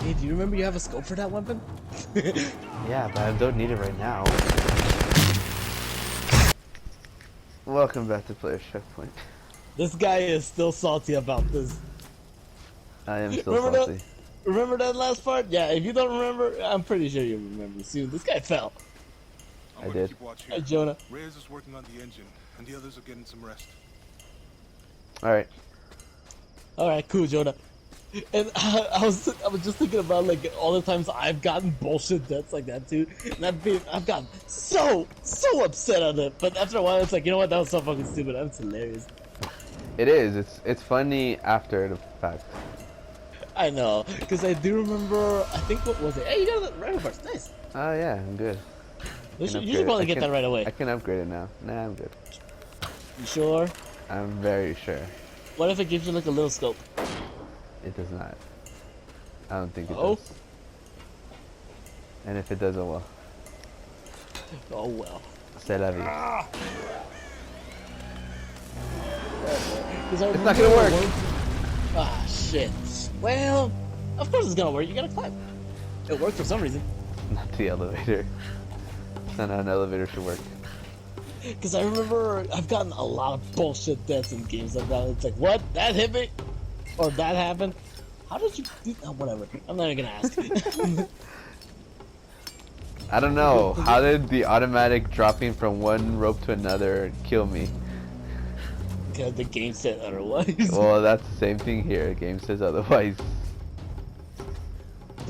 Hey, do you remember you have a scope for that weapon? Yeah, but I don't need it right now. Welcome back to Player's Checkpoint. This guy is still salty about this. I am still Remember salty. Remember that last part? Yeah, if you don't remember, I'm pretty sure you remember soon. This guy fell. I did. Hi, Jonah. Reyes is working on the engine, and the others are getting some rest. Alright. Alright, cool, Jonah. And I was just thinking about like all the times I've gotten bullshit deaths like that too, and I've gotten so upset at it. But after a while, it's like, you know what? That was so fucking stupid. That's hilarious. It is. It's funny after the fact. I know, because I do remember. I think what was it? Hey, you got a rifle burst. Nice. Oh yeah, I'm good. You should probably get that right away. I can upgrade it now. Nah, I'm good. You sure? I'm very sure. What if it gives you like a little scope? It does not. I don't think it Oh. does. And if it does, oh well. Oh well. C'est la vie. It's not gonna work. Ah, shit. Well, of course it's gonna work. You gotta climb. It worked for some reason. Not the elevator. That's not how an elevator should work. Because I remember I've gotten a lot of bullshit deaths in games like that. It's like, what? That hit me? Or that happened? How did you do that? Oh, whatever. I'm not even gonna ask. I don't know. How did the automatic dropping from one rope to another kill me? Because the game said otherwise. Well, that's the same thing here. The game says otherwise.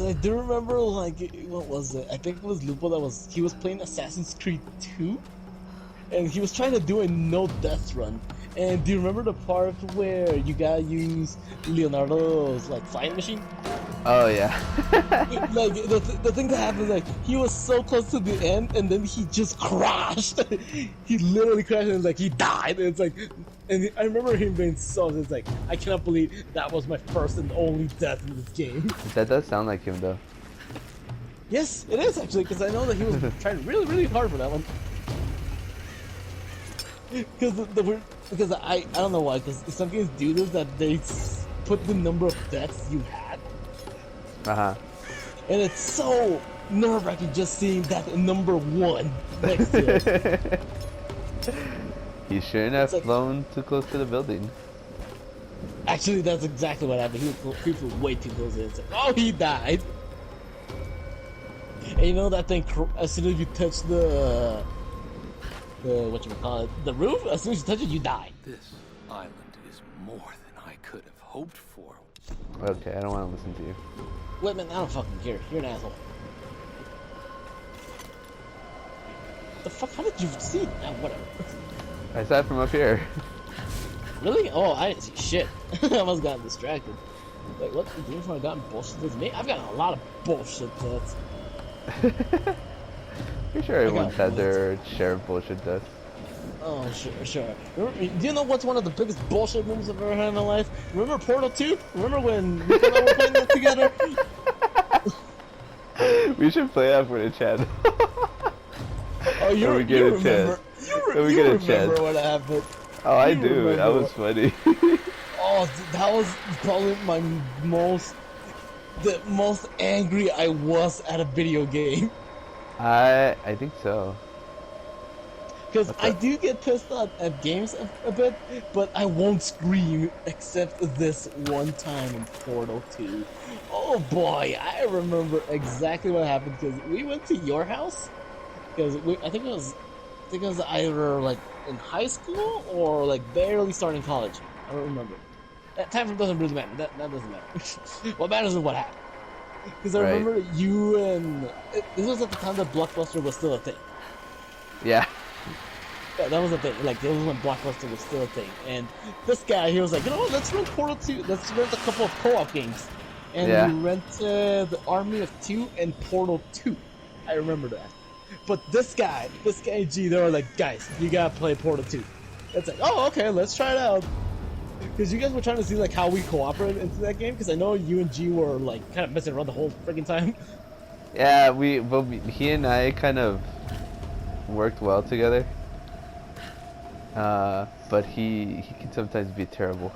I do remember, like, what was it? I think it was Lupo that he was playing Assassin's Creed 2, and he was trying to do a no death run. And do you remember the part where you gotta use Leonardo's like flying machine? Oh yeah. Like the thing that happened, like he was so close to the end, and then he just crashed. He literally crashed, and like he died. And it's like, and I remember him being so. It's like, I cannot believe that was my first and only death in this game. That does sound like him though. Yes, it is actually, because I know that he was trying really hard for that one. Because I don't know why, because some games do this, that they put the number of deaths you had. And it's so nerve-wracking just seeing that number 1 next to it. You shouldn't have flown too close to the building. Actually, that's exactly what happened. He flew way too close. It's like, oh, he died. And you know that thing, as soon as you touch the the roof, as soon as you touch it, you die. This island is more than I could have hoped for. Okay, I don't want to listen to you. Wait, man, I don't fucking care. You're an asshole. The fuck? How did you see it? Ah, whatever. I saw it from up here. Really? Oh, I didn't see shit. I almost got distracted. Like, what? The game I gotten bullshit that's me? I've gotten a lot of bullshit deaths. Pretty sure everyone's had their share of bullshit deaths. Oh, sure. Remember, do you know what's one of the biggest bullshit moves I've ever had in my life? Remember Portal 2? Remember when we were playing that together? We should play that for the chat. Oh, you remember? You remember what happened? Oh, I do. That was funny. Oh, that was probably the most angry I was at a video game. I think so. Because I do get pissed at games a bit, but I won't scream except this one time in Portal 2. Oh boy, I remember exactly what happened because we went to your house. Because I think it was either like in high school or like barely starting college. I don't remember. That time doesn't really matter. That doesn't matter. What matters is what happened. Because I remember you and this was at the time that Blockbuster was still a thing. Yeah. Yeah, that was a thing. Like, it was when Blockbuster was still a thing. And this guy, he was like, you know what, let's rent Portal 2. Let's rent a couple of co-op games. And we rented the Army of Two and Portal 2. I remember that. But this guy, G, they were like, guys, you gotta play Portal 2. It's like, oh, okay, let's try it out. Because you guys were trying to see, like, how we cooperate into that game. Because I know you and G were, like, kind of messing around the whole freaking time. Yeah, he and I kind of worked well together. But he can sometimes be terrible.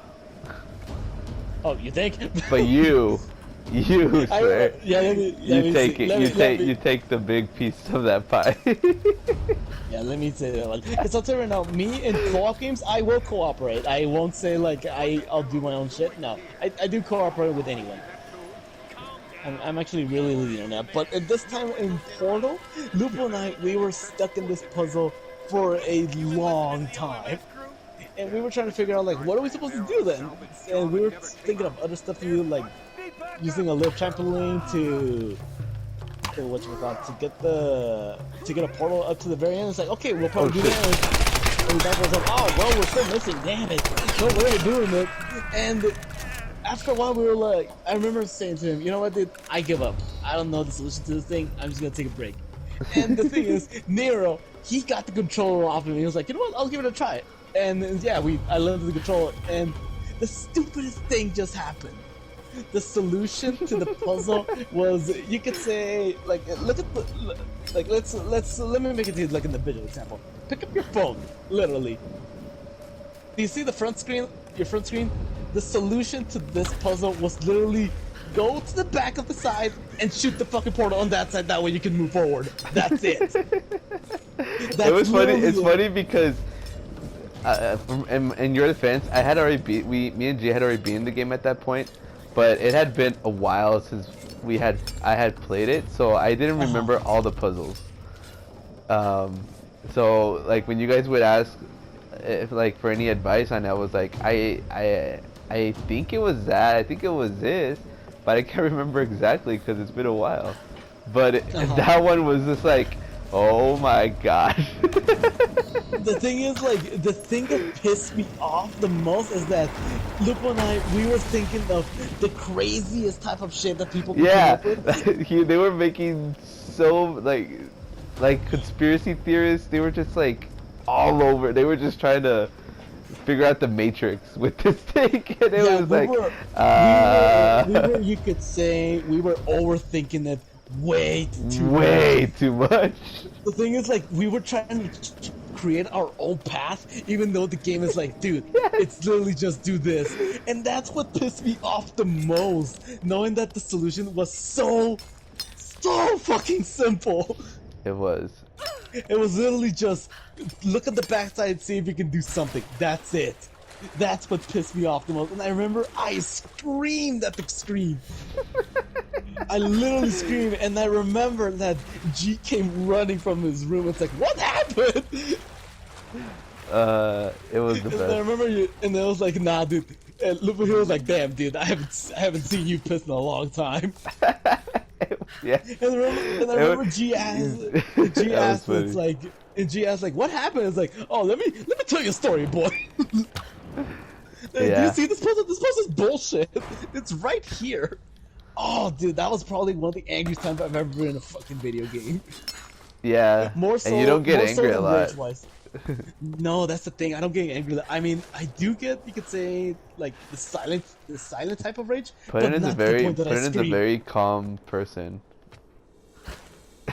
Oh, you think? But you You swear. Let You me take see. it. You take the big piece of that pie. Yeah, let me say that one. Because I'll tell you right now, me in co-op games, I will cooperate. I won't say like I'll do my own shit. No, I do cooperate with anyone. I'm actually really leading on that. But at this time in Portal, Lupo and I, we were stuck in this puzzle for a long time. And we were trying to figure out, like, what are we supposed to do then? And we were thinking of other stuff to do, like using a little trampoline to to get a portal up to the very end. It's like, okay, we'll probably do that. And that was like, oh, well, we're still missing. Damn it. No way of doing it. And after a while, we were like, I remember saying to him, you know what, dude? I give up. I don't know the solution to this thing. I'm just gonna take a break. And the thing is, Nero, he got the controller off of me. He was like, you know what? I'll give it a try. And yeah, I learned the controller, and the stupidest thing just happened. The solution to the puzzle was, you could say, like, look at the, like, let me make it to you like in the visual example. Pick up your phone, literally. Do you see the front screen? Your front screen? The solution to this puzzle was literally go to the back of the side and shoot the fucking portal on that side. That way you can move forward. That's it. It was funny. It's funny because. In your defense, I had already beat me and G had already been in the game at that point, but it had been a while since I had played it, so I didn't remember all the puzzles. So like when you guys would ask if like for any advice on that, I was like I think it was that, I think it was this, but I can't remember exactly because it's been a while. But that one was just like, oh my gosh. The thing is, like, the thing that pissed me off the most is that Lupo and I, we were thinking of the craziest type of shit that people could come up with. They were making so, like conspiracy theorists, they were just, like, all over. They were just trying to figure out the Matrix with this thing, and it was like, we were, you could say, we were overthinking it way too much. The thing is, like, we were trying to create our own path, even though the game is like, dude, it's literally just do this. And that's what pissed me off the most, knowing that the solution was so fucking simple. It was. It was literally just look at the backside, see if you can do something. That's it. That's what pissed me off the most. And I remember I screamed at the screen. I literally screamed, and I remember that G came running from his room. It's like, what happened? It was the best. And I remember and I was like, nah, dude. And he was like, damn, dude, I haven't seen you piss in a long time. Yeah. And I remember G asked, it's like, and G asked like, what happened? It's like, oh, let me tell you a story, boy. Do you see this puzzle? This puzzle is bullshit. It's right here. Oh, dude, that was probably one of the angriest times I've ever been in a fucking video game. Yeah. More so, and you don't get angry a lot. No, that's the thing. I don't get angry. I mean, I do get, you could say, like the silent type of rage. Put is a very calm person.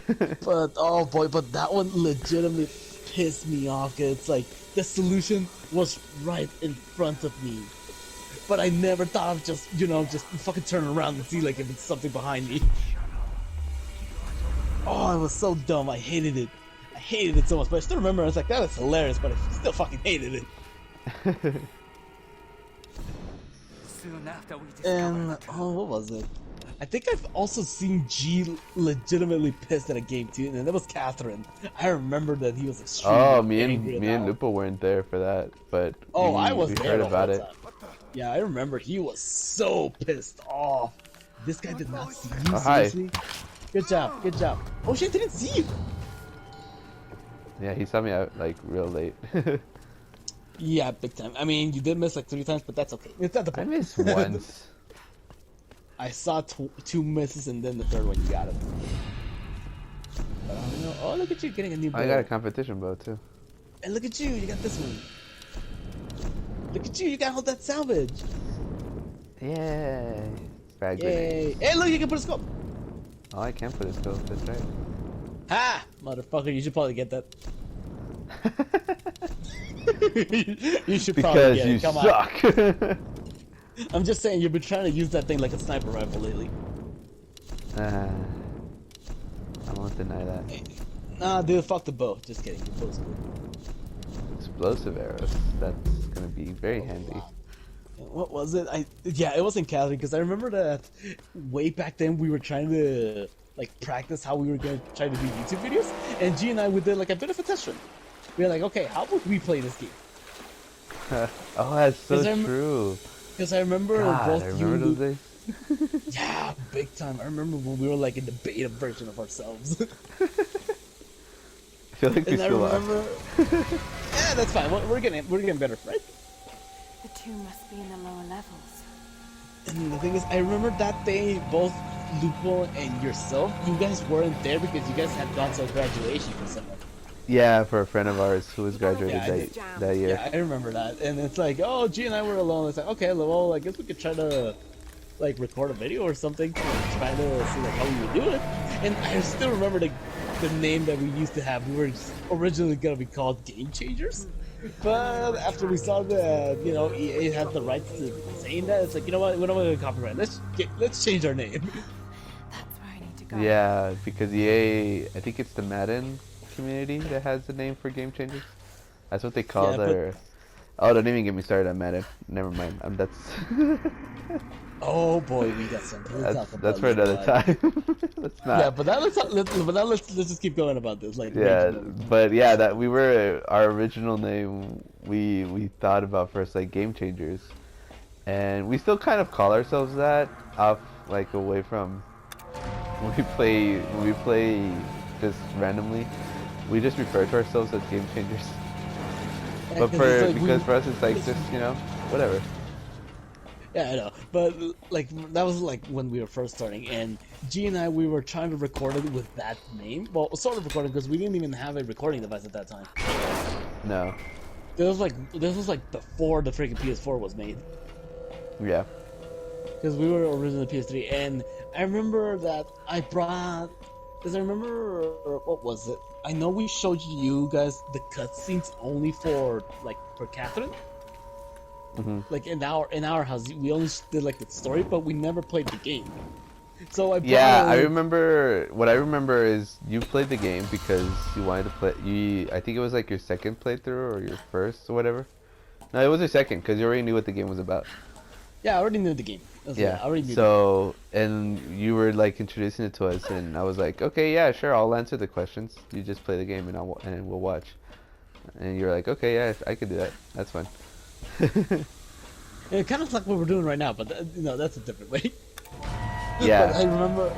But oh boy, but that one legitimately pissed me off. It's like the solution was right in front of me, but I never thought of just fucking turn around and see like if it's something behind me. Oh, it was so dumb. I hated it. I hated it so much. But I still remember I was like, that was hilarious, but I still fucking hated it. And what was it? I think I've also seen G legitimately pissed at a game too, and that was Catherine. I remember that he was extremely angry. Me and Lupo weren't there for that, but I was there. Heard about it. Yeah, I remember he was so pissed off. This guy did not see you. Seriously? Hi. Good job. Oh shit, didn't see you. Yeah, he saw me out like real late. Yeah, big time. I mean, you did miss like 3 times, but that's okay. It's not the point. I missed once. I saw 2 misses, and then the 3rd one you got it. Oh, look at you getting a new bow. I got a competition bow too. And look at you got this one. Look at you got all that salvage. Yay. Bad Yay. Hey, look, you can put a scope. Oh, I can put a scope, that's right. Ha! Motherfucker, you should probably get that. You should probably get it. Come suck. on. I'm just saying you've been trying to use that thing like a sniper rifle lately. I won't deny that. Nah, dude, fuck the bow. Just kidding. The bow's cool. Explosive arrows. That's gonna be very handy. Wow. What was it? Yeah, it was in Cali because I remember that way back then we were trying to like practice how we were gonna try to do YouTube videos, and G and I we did like a bit of a test run. We were like, okay, how would we play this game? Oh, that's so 'Cause true. Because I remember God, both I you remember and those Luke, days. yeah, big time. I remember when we were like in the beta version of ourselves. I feel like we And I still are. remember, yeah, that's fine. We're getting better, right? The two must be in the lower levels. And the thing is, I remember that day, both Lupo and yourself, you guys weren't there because you guys had gone to a graduation for someone. Yeah, for a friend of ours who was graduated Yeah, I did. that year. Yeah, I remember that. And it's like, oh, G and I were alone. It's like, okay, well, I guess we could try to, like, record a video or something to try to see, like, how we would do it. And I still remember the name that we used to have. We were originally going to be called Game Changers. But after we saw that, you know, EA had the rights to saying that, it's like, you know what, we're not going to copyright. Let's change our name. That's where I need to go. Yeah, because EA, I think it's the Madden community that has the name for Game Changers. That's what they call Yeah, their. Oh, don't even get me started on Madden. Never mind. That's Oh boy, we got something to talk about. that's for another later. time. Let's not. Yeah, but now let's just keep going about this. Like, Yeah, regional. but yeah, that we were our original name. We thought about first like Game Changers, and we still kind of call ourselves that off like away from when we play just randomly. We just refer to ourselves as Game Changers. Yeah, But 'cause it's like because for us it's like just whatever. Yeah, I know, but like that was like when we were first starting, and G and I we were trying to record it with that name. Well, sort of recording because we didn't even have a recording device at that time. No. This was like before the freaking PS4 was made, Yeah. because we were originally PS3, and I remember that I brought. Because I remember what was it? I know we showed you guys the cutscenes only for Catherine. Hmm. Like in our house, we only did like the story, but we never played the game. So I Yeah, brought I remember. What I remember is you played the game because you wanted to play. I think it was like your second playthrough or your first or whatever. No, it was your second because you already knew what the game was about. Yeah, I already knew the game. Yeah. I already knew. So and you were like introducing it to us, and I was like, okay, yeah, sure, I'll answer the questions. You just play the game, and we'll watch. And you're like, okay, yeah, I could do that. That's fine. It kind of like what we're doing right now, but that's a different way. Yeah.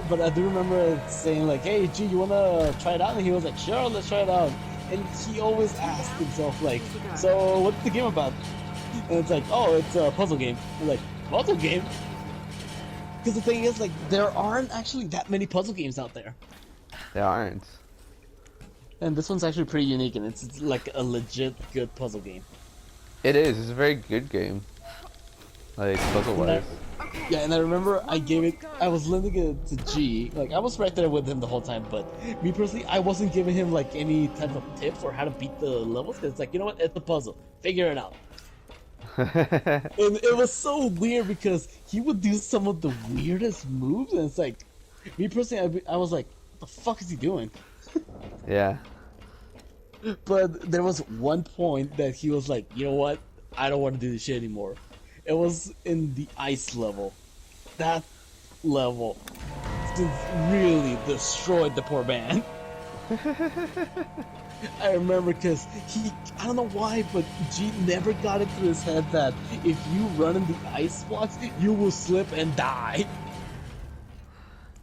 But I do remember it saying like, "Hey, G, you wanna try it out?" And he was like, "Sure, let's try it out." And he always asked himself like, "So what's the game about?" And it's like, "Oh, it's a puzzle game." I'm like, "Puzzle game?" Because the thing is, like, there aren't actually that many puzzle games out there, There aren't. and this one's actually pretty unique, and it's like a legit good puzzle game. It is. It's a very good game. Like puzzle wise. Yeah, and I remember I was lending it to G. Like, I was right there with him the whole time, but me personally, I wasn't giving him, like, any type of tips or how to beat the levels, because it's like, you know what, it's a puzzle. Figure it out. And it was so weird because he would do some of the weirdest moves, and it's like, me personally, I was like, what the fuck is he doing? Yeah. But there was one point that he was like, you know what, I don't want to do this shit anymore. It was in the ice level. That level just really destroyed the poor man. I remember because I don't know why, but G never got it through his head that if you run in the ice blocks, you will slip and die.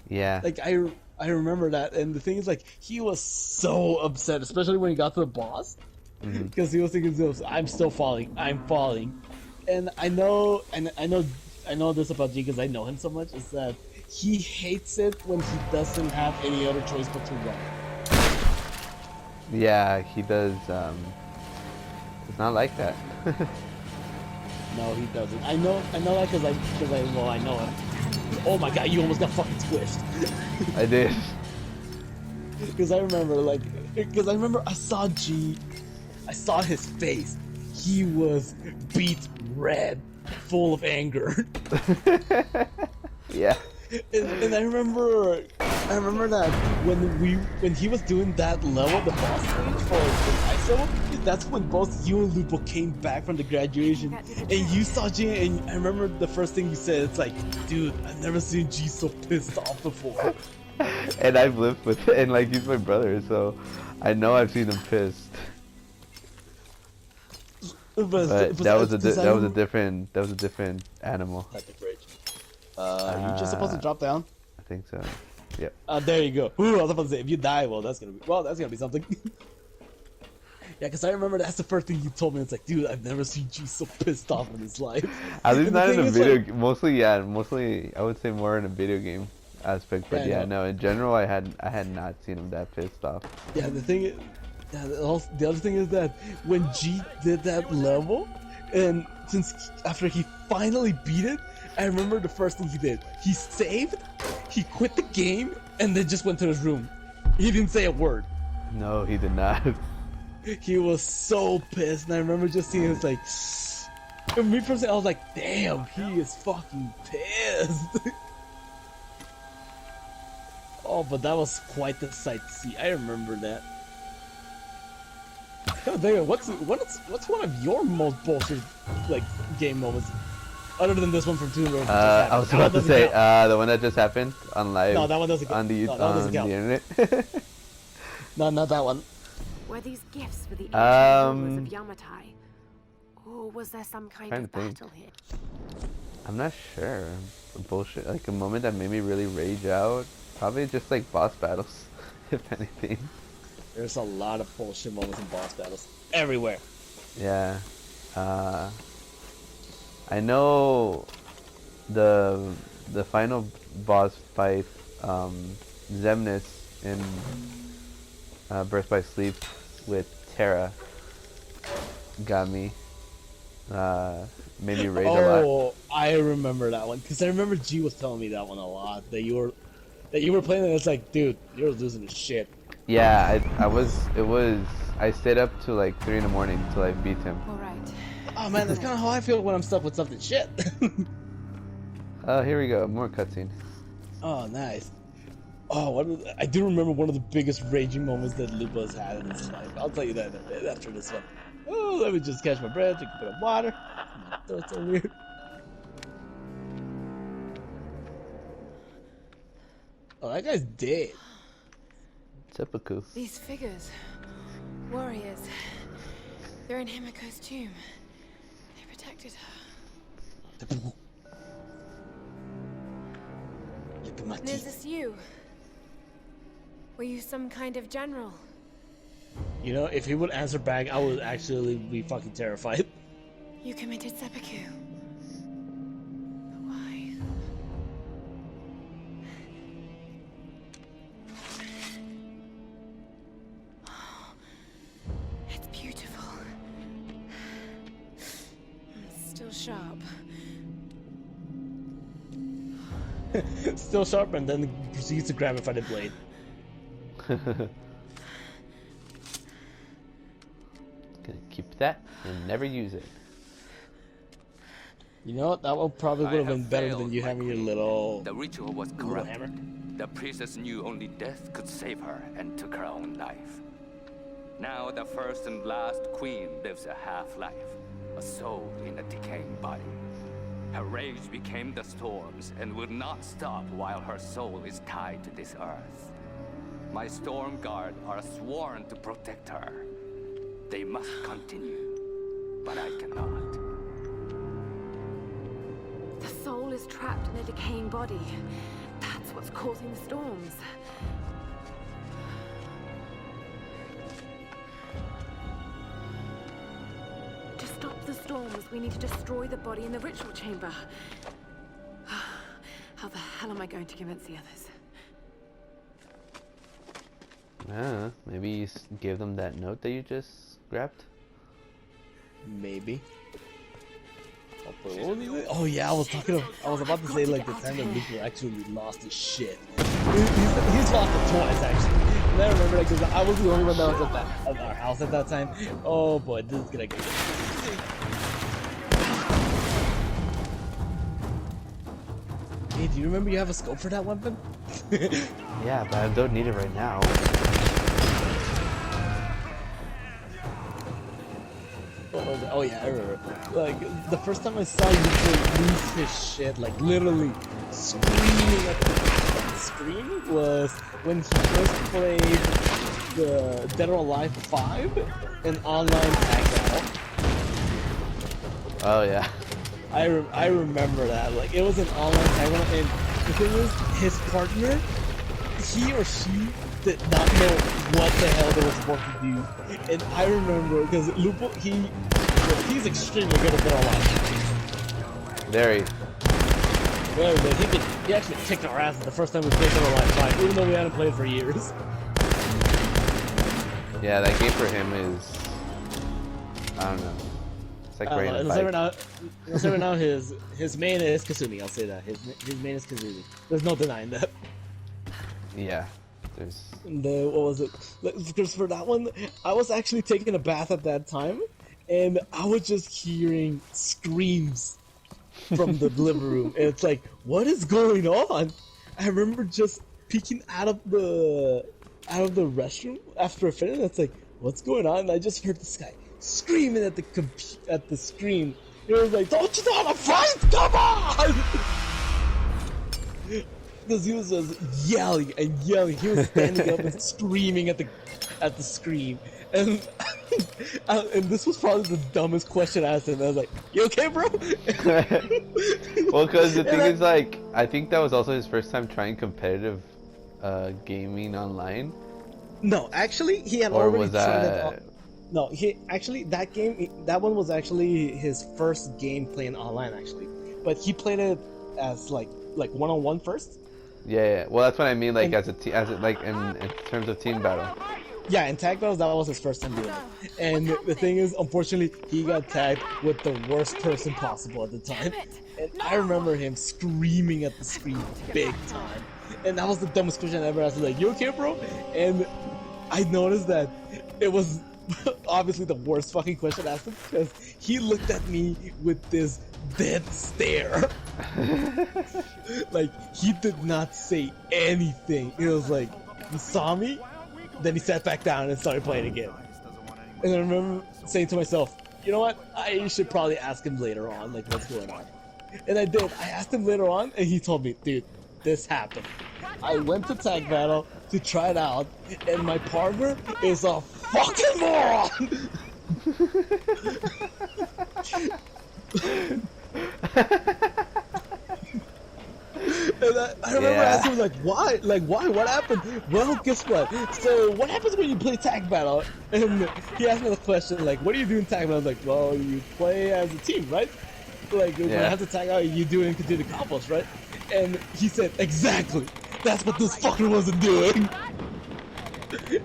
Yeah. Like, I remember that, and the thing is, like, he was so upset, especially when he got to the boss, because he was thinking to himself, I'm still falling, I'm falling. And I know this about G because I know him so much, is that he hates it when he doesn't have any other choice but to run. Yeah, he does. It's not like that. No, he doesn't. I know that because I know him. Oh my god, you almost got fucking squished. I did. Because I remember I saw G, I saw his face. He was beat red. full of anger. Yeah. And I remember that when he was doing that level, the boss stage for the ice level, that's when both you and Lupo came back from the graduation, and you saw G, and I remember the first thing you said, it's like, dude, I've never seen G so pissed off before. And I've lived with it, and like he's my brother, so I know I've seen him pissed. But that was a different animal. At the bridge. You just supposed to drop down? I think so. Yep. There you go. Ooh, I was about to say, if you die, well, that's gonna be something. Yeah, because I remember that's the first thing you told me. It's like, dude, I've never seen G so pissed off in his life. At least And not the in a thing is, video. like, Mostly I would say more in a video game aspect. But yeah, no. In general, I had not seen him that pissed off. Yeah, the thing is, the other thing is that when G did that level, and after he finally beat it, I remember the first thing he did. He saved, he quit the game, and then just went to his room. He didn't say a word. No, he did not. He was so pissed, and I remember just seeing it's like, and me personally, I was like, damn, he is fucking pissed. Oh, but that was quite the sight to see. I remember that. What's one of your most bullshit like game moments, other than this one from Tomb Raider? I was about to say the one that just happened on live. No, that one doesn't count. On the doesn't count. internet. No, not that one. Were these gifts for the ancient rulers of Yamatai? Or was there some kind of battle here? I'm not sure. Bullshit. Like a moment that made me really rage out. Probably just like boss battles, if anything. There's a lot of bullshit moments in boss battles everywhere. Yeah. I know the final boss fight, Zemnis in Birth by Sleep with Terra got me. Made me rage a lot. Oh, I remember that one because I remember G was telling me that one a lot. That you were playing and it's like, dude, you're losing your shit. Yeah, I stayed up till like 3 in the morning till I beat him. Alright. Oh man, that's kind of how I feel when I'm stuck with something shit. Oh, here we go, more cutscene. Oh, nice. Oh, I do remember one of the biggest raging moments that Lupa's had in his life. I'll tell you that in a bit after this one. Oh, let me just catch my breath, drink a bit of water. My throat's so weird. Oh, that guy's dead. Typical. These figures. Warriors. They're in Himiko's tomb. They protected her. And is this you? Were you some kind of general? You know, if he would answer back, I would actually be fucking terrified. You committed seppuku. But why? It's beautiful. It's still sharp. Still sharp, and then proceeds to grab it by the blade. Gonna keep that and never use it. You know what? That one probably would have been better than you having your little. The ritual was little corrupt. hammer. The priestess knew only death could save her and took her own life. Now the first and last queen lives a half-life, a soul in a decaying body. Her rage became the storms and will not stop while her soul is tied to this earth. My storm guard are sworn to protect her. They must continue, but I cannot. The soul is trapped in a decaying body. That's what's causing the storms. To stop the storms, we need to destroy the body in the ritual chamber. How the hell am I going to convince the others? Maybe you give them that note that you just grabbed? Maybe. Oh yeah, I was about to say like the time that Luke actually lost his shit. He's lost it twice actually. And I remember that because I was the only one that was at our house at that time. Oh boy, this is gonna get. Hey, do you remember you have a scope for that weapon? Yeah, but I don't need it right now. Oh yeah, I remember. Like the first time I saw you lose his shit, like literally screaming at the screen, was when he first played the Dead or Alive 5 in online tag battle. Oh yeah. I remember that. Like it was an online tag battle, and the thing is, his partner, he or she did not know what the hell they were supposed to do. And I remember because Lupo, he's extremely good at Dead or Alive. Very. Yeah, but he actually kicked our ass the first time we played Dead or Alive 5, even though we hadn't played for years. Yeah, that game for him is, I don't know. It's like riding a bike. Right now his main is Kasumi. I'll say that his main is Kasumi. There's no denying that. Yeah, there's. What was it? Because for that one, I was actually taking a bath at that time, and I was just hearing screams from the living room, and it's like, what is going on? I remember just peeking out of the restroom after I finished. It's like, what's going on? And I just heard this guy screaming at the screen. It was like, don't you know how to fight? Come on! Because he was just yelling and yelling. He was standing up and screaming at the screen. And and this was probably the dumbest question I asked him. I was like, "You okay, bro?" Well, because the thing is, like, I think that was also his first time trying competitive gaming online. No, actually, he had Or already was tried that... it. No, that one was actually his first game playing online, actually. But he played it as like one-on-one first. Yeah. Well, that's what I mean. Like, And- like in terms of team battle. Yeah, in tag battles, that was his first time doing it. And the thing is, unfortunately, he got tagged with the worst person possible at the time. And I remember him screaming at the screen big time. And that was the dumbest question I ever asked. Like, you okay, bro? And I noticed that it was obviously the worst fucking question I asked him, because he looked at me with this dead stare. Like, he did not say anything. It was like, he saw me, then he sat back down and started playing again. And I remember saying to myself, you know what? I should probably ask him later on, like, what's going on. And I did. I asked him later on, and he told me, dude, this happened. I went to tag battle to try it out, and my partner is a fucking moron! And I remember asking him, like, why? Like, why? What happened? Well, guess what? So, what happens when you play tag battle? And he asked me the question, like, what do you do in tag battle? I was like, well, you play as a team, right? Like, when I have to tag out, you do it and continue the combos, right? And he said, exactly! That's what this fucker wasn't doing!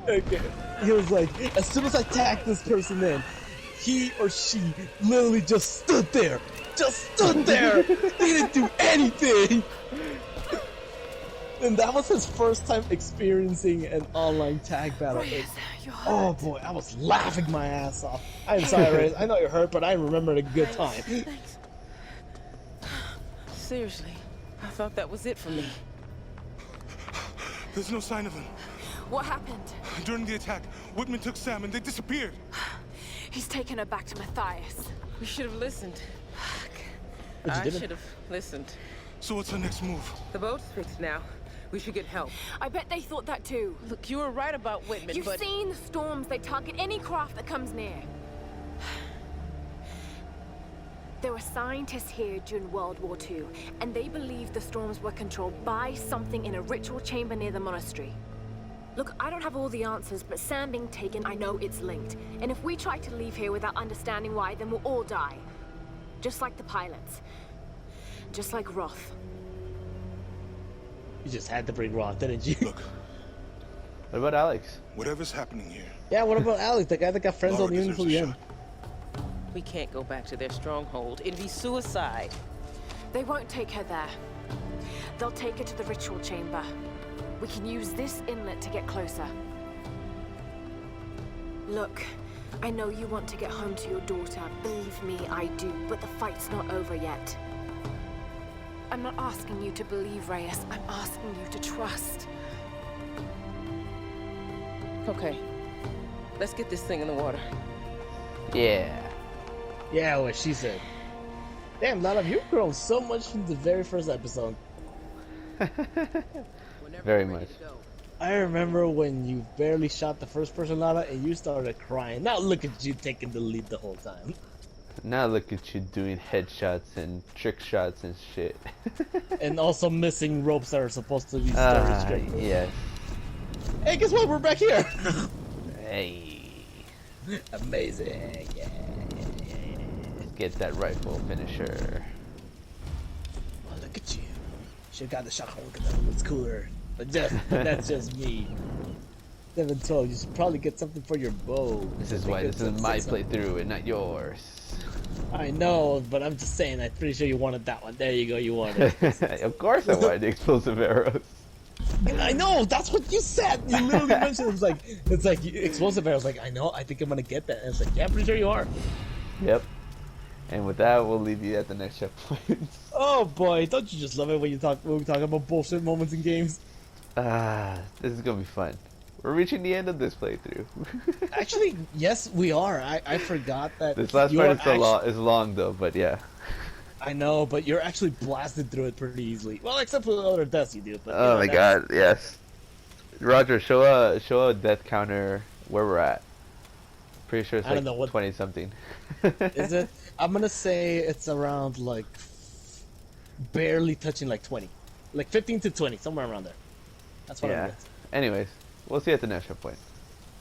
Okay. He was like, as soon as I tagged this person in, he or she literally just stood there! Just stood there! They didn't do anything! And that was his first time experiencing an online tag battle. Oh boy, I was laughing my ass off. I'm sorry, Reyes. I know you're hurt, but I remembered a good time. Thanks. Seriously, I thought that was it for me. There's no sign of him. What happened? During the attack, Whitman took Sam and they disappeared. He's taken her back to Matthias. We should have listened. But you I didn't. should have listened. So what's our next move? The boat's fixed now. We should get help. I bet they thought that too. Look, you were right about Whitman, You've but... seen the storms. They target any craft that comes near. There were scientists here during World War II, and they believed the storms were controlled by something in a ritual chamber near the monastery. Look, I don't have all the answers, but Sam being taken, I know it's linked. And if we try to leave here without understanding why, then we'll all die. Just like the pilots. Just like Roth. You just had to bring Roth, didn't you? Look, What about Alex? whatever's happening here, Yeah, what about Alex, the guy that got friends Lara on the unit deserves till the a end? shot. we can't go back to their stronghold. It'd be suicide. They won't take her there. They'll take her to the ritual chamber. We can use this inlet to get closer. Look, I know you want to get home to your daughter. Believe me, I do. But the fight's not over yet. I'm not asking you to believe, Reyes. I'm asking you to trust. Okay. Let's get this thing in the water. Yeah. Yeah, what she said. Damn, Lara, you've grown so much from the very first episode. Very much. I remember when you barely shot the first person, Lara, and you started crying. Now look at you taking the lead the whole time. Now look at you doing headshots and trick shots and shit. And also missing ropes that are supposed to be story straight. Yes. Hey, guess what? We're back here! Hey. Amazing. Yeah. Let's get that rifle finisher. Oh, look at you. Should've got the shotgun because that looks cooler. But that's just me. 712, you should probably get something for your bow. This is why this is my playthrough and not yours. I know, but I'm just saying, I'm pretty sure you wanted that one. There you go, you wanted it. Of course I wanted the explosive arrows. I know, that's what you said. You literally mentioned it's like explosive arrows. Like, I know, I think I'm gonna get that. And it's like, yeah, I'm pretty sure you are. Yep. And with that, we'll leave you at the next checkpoint. Oh boy, don't you just love it when we talk about bullshit moments in games? This is gonna be fun. We're reaching the end of this playthrough. Actually, yes, we are. I forgot that. This last part is long though, but yeah. I know, but you're actually blasted through it pretty easily. Well, except for the other deaths you do. But, Oh my god, yes. Roger, show a death counter where we're at. Pretty sure it's I don't like know what 20 something. is it? I'm gonna say it's around like barely touching like 20, like 15 to 20, somewhere around there. That's what I'm Yeah. gonna. Anyways, we'll see you at the next checkpoint.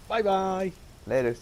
Bye bye. Laters.